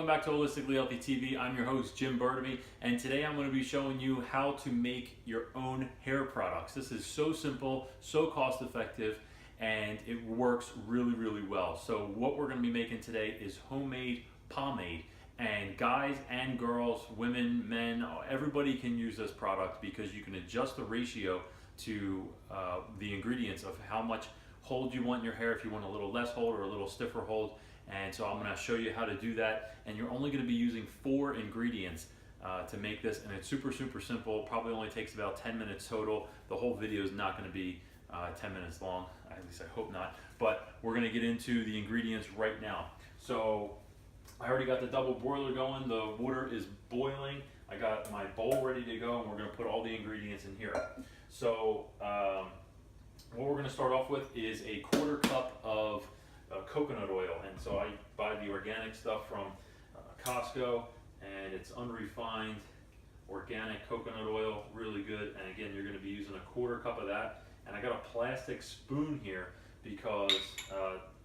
back to Holistically Healthy TV. I'm your host, Jim Burdumy, and today I'm going to be showing you how to make your own hair products. This is so simple, so cost effective, and it works really, really well. So what we're going to be making today is homemade pomade. And guys and girls, women, men, everybody can use this product because you can adjust the ratio to the ingredients of how much hold you want in your hair, if you want a little less hold or a little stiffer hold. And so I'm going to show you how to do that, and you're only going to be using 4 ingredients to make this, and it's super simple. Probably only takes about 10 minutes total. The whole video is not going to be 10 minutes long, at least I hope not, but we're going to get into the ingredients right now. So I already got the double boiler going, the water is boiling, I got my bowl ready to go, and we're going to put all the ingredients in here. So what we're going to start off with is a 1/4 cup of coconut oil, and so I buy the organic stuff from Costco, and it's unrefined organic coconut oil, really good. And again, you're going to be using a 1/4 cup of that. And I got a plastic spoon here because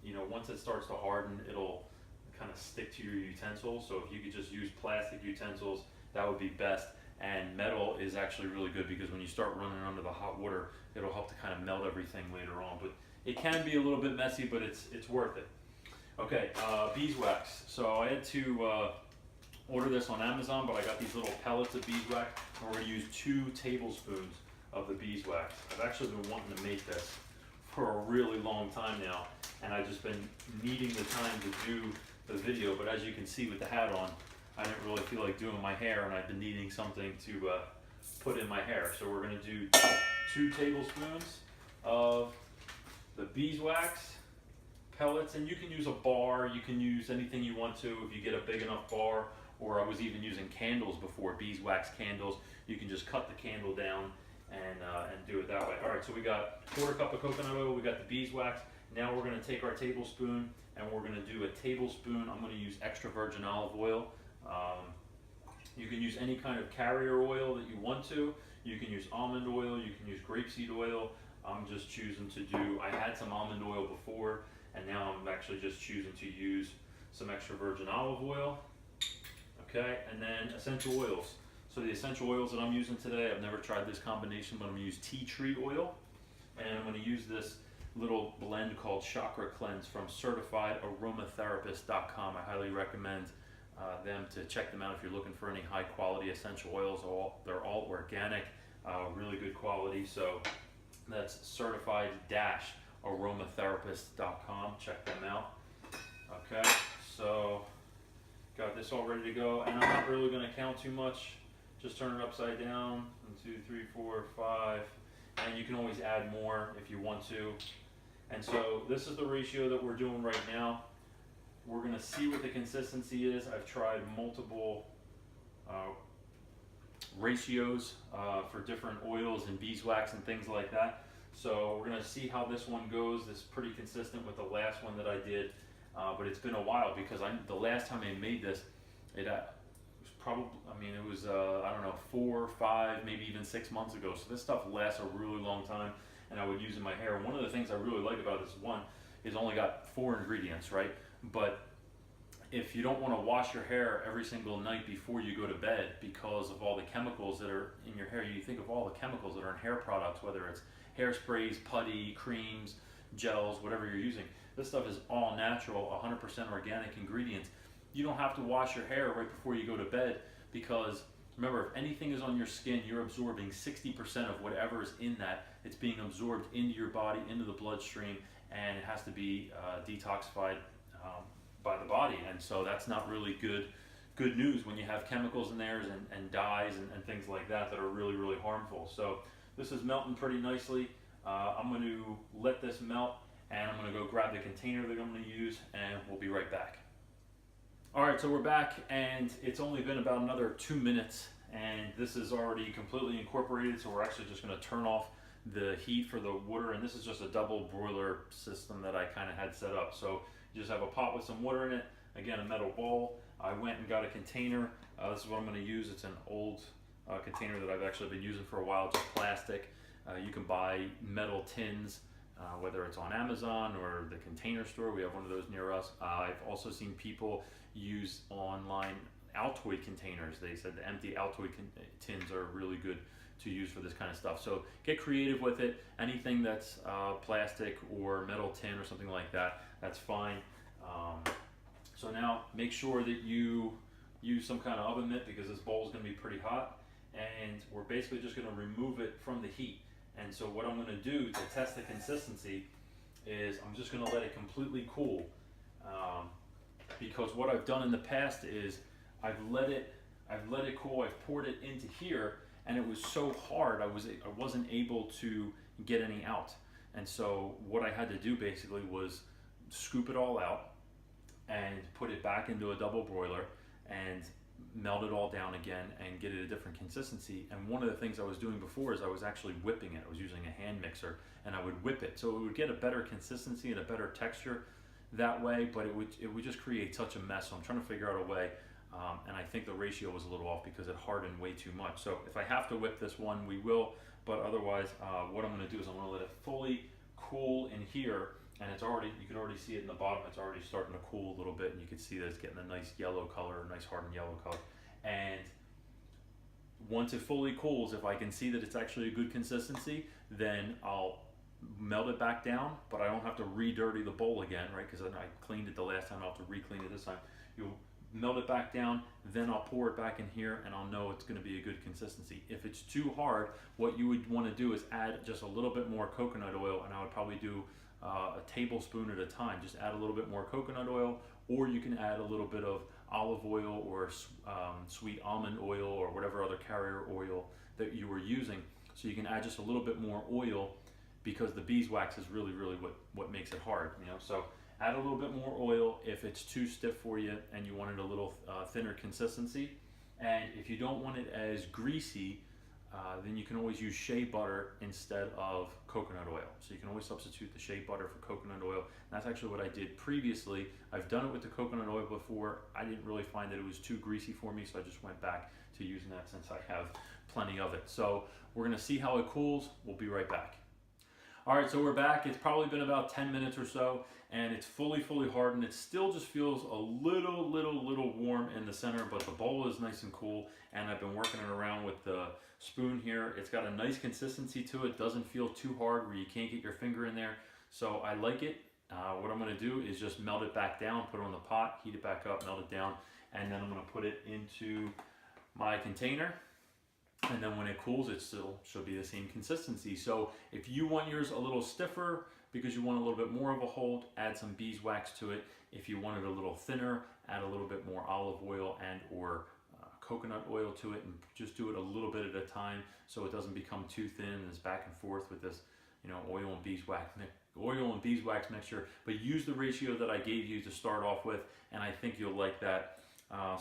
you know, once it starts to harden, it'll kind of stick to your utensils. So if you could just use plastic utensils, that would be best. And metal is actually really good because when you start running under the hot water, it'll help to kind of melt everything later on. But it can be a little bit messy, but it's worth it. Okay, beeswax. So I had to order this on Amazon, but I got these little pellets of beeswax, and we're going to use 2 tablespoons of the beeswax. I've actually been wanting to make this for a really long time now, and I've just been needing the time to do the video, but as you can see with the hat on, I didn't really feel like doing my hair, and I've been needing something to put in my hair. So we're going to do 2 tablespoons of the beeswax pellets, and you can use a bar, you can use anything you want to if you get a big enough bar, or I was even using candles before, beeswax candles. You can just cut the candle down and do it that way. All right, so we got 1/4 cup of coconut oil, we got the beeswax. Now we're going to take our tablespoon and we're going to do a tablespoon. I'm going to use extra virgin olive oil. You can use any kind of carrier oil that you want to. You can use almond oil, you can use grapeseed oil. I'm just choosing to do, I had some almond oil before, and now I'm actually just choosing to use some extra virgin olive oil. Okay, and then essential oils. So the essential oils that I'm using today, I've never tried this combination, but I'm going to use tea tree oil. And I'm going to use this little blend called Chakra Cleanse from certifiedaromatherapist.com. I highly recommend them to check them out if you're looking for any high quality essential oils. They're all organic, really good quality. So that's certified-aromatherapist.com. Check them out. Okay, so got this all ready to go, and I'm not really going to count too much. Just turn it upside down. 1, 2, 3, 4, 5, and you can always add more if you want to. And so this is the ratio that we're doing right now. We're going to see what the consistency is. I've tried multiple ratios for different oils and beeswax and things like that. So we're going to see how this one goes. This is pretty consistent with the last one that I did, but it's been a while because the last time I made this, it was probably, I mean, it was, I don't know, 4, 5, maybe even 6 months ago. So this stuff lasts a really long time, and I would use in my hair. And one of the things I really like about this one is only got 4 ingredients, right? But if you don't want to wash your hair every single night before you go to bed because of all the chemicals that are in your hair, you think of all the chemicals that are in hair products, whether it's hairsprays, putty, creams, gels, whatever you're using. This stuff is all natural, 100% organic ingredients. You don't have to wash your hair right before you go to bed because remember, if anything is on your skin, you're absorbing 60% of whatever is in that. It's being absorbed into your body, into the bloodstream, and it has to be detoxified by the body. And so that's not really good news when you have chemicals in there and dyes and things like that that are really, really harmful. So this is melting pretty nicely. I'm going to let this melt, and I'm going to go grab the container that I'm going to use, and we'll be right back. All right, so we're back, and it's only been about another 2 minutes, and this is already completely incorporated. So we're actually just going to turn off the heat for the water, and this is just a double boiler system that I kind of had set up. So you just have a pot with some water in it, again, a metal bowl. I went and got a container. This is what I'm going to use. It's an old container that I've actually been using for a while, just plastic. You can buy metal tins, whether it's on Amazon or the Container Store. We have one of those near us. I've also seen people use online Altoid containers. They said the empty Altoid tins are really good to use for this kind of stuff. So get creative with it. Anything that's plastic or metal tin or something like that, that's fine. So now make sure that you use some kind of oven mitt, because this bowl is going to be pretty hot, and we're basically just going to remove it from the heat. And so what I'm going to do to test the consistency is I'm just going to let it completely cool, because what I've done in the past is I've let it cool. I've poured it into here, and it was so hard I wasn't able to get any out. And so what I had to do basically was scoop it all out and put it back into a double broiler and melt it all down again and get it a different consistency. And one of the things I was doing before is I was actually whipping it. I was using a hand mixer, and I would whip it, so it would get a better consistency and a better texture that way, but it would just create such a mess. So I'm trying to figure out a way, and I think the ratio was a little off because it hardened way too much. So if I have to whip this one, we will, but otherwise what I'm going to do is I'm going to let it fully cool in here. And it's already, you can already see it in the bottom, it's already starting to cool a little bit, and you can see that it's getting a nice yellow color, a nice hardened yellow color. And once it fully cools, if I can see that it's actually a good consistency, then I'll melt it back down, but I don't have to re-dirty the bowl again, right? Because I cleaned it the last time, I'll have to re-clean it this time. You'll melt it back down, then I'll pour it back in here, and I'll know it's going to be a good consistency. If it's too hard, what you would want to do is add just a little bit more coconut oil, and I would probably do a tablespoon at a time. Just add a little bit more coconut oil, or you can add a little bit of olive oil or sweet almond oil or whatever other carrier oil that you were using. So you can add just a little bit more oil, because the beeswax is really what makes it hard, you know. So add a little bit more oil if it's too stiff for you and you want it a little thinner consistency. And if you don't want it as greasy, then you can always use shea butter instead of coconut oil. So you can always substitute the shea butter for coconut oil. And that's actually what I did previously. I've done it with the coconut oil before. I didn't really find that it was too greasy for me, so I just went back to using that since I have plenty of it. So we're gonna see how it cools. We'll be right back. All right, so we're back. It's probably been about 10 minutes or so, and it's fully hardened. It still just feels a little warm in the center, but the bowl is nice and cool, and I've been working it around with the spoon here. It's got a nice consistency to it. Doesn't feel too hard where you can't get your finger in there, so I like it. What I'm gonna do is just melt it back down, put it on the pot, heat it back up, melt it down, and then I'm gonna put it into my container. And then when it cools, it still should be the same consistency. So if you want yours a little stiffer because you want a little bit more of a hold, add some beeswax to it. If you want it a little thinner, add a little bit more olive oil and or coconut oil to it, and just do it a little bit at a time so it doesn't become too thin and it's back and forth with this, you know, oil and beeswax mixture. But use the ratio that I gave you to start off with, and I think you'll like that.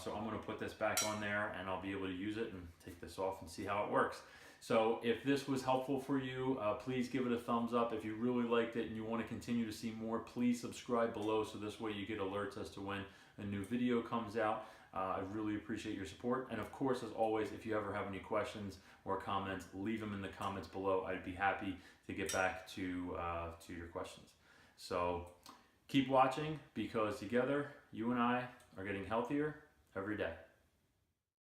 So I'm going to put this back on there, and I'll be able to use it and take this off and see how it works. So if this was helpful for you, please give it a thumbs up. If you really liked it and you want to continue to see more, please subscribe below, so this way you get alerts as to when a new video comes out. I really appreciate your support. And of course, as always, if you ever have any questions or comments, leave them in the comments below. I'd be happy to get back to your questions. So keep watching, because together, you and I are getting healthier every day.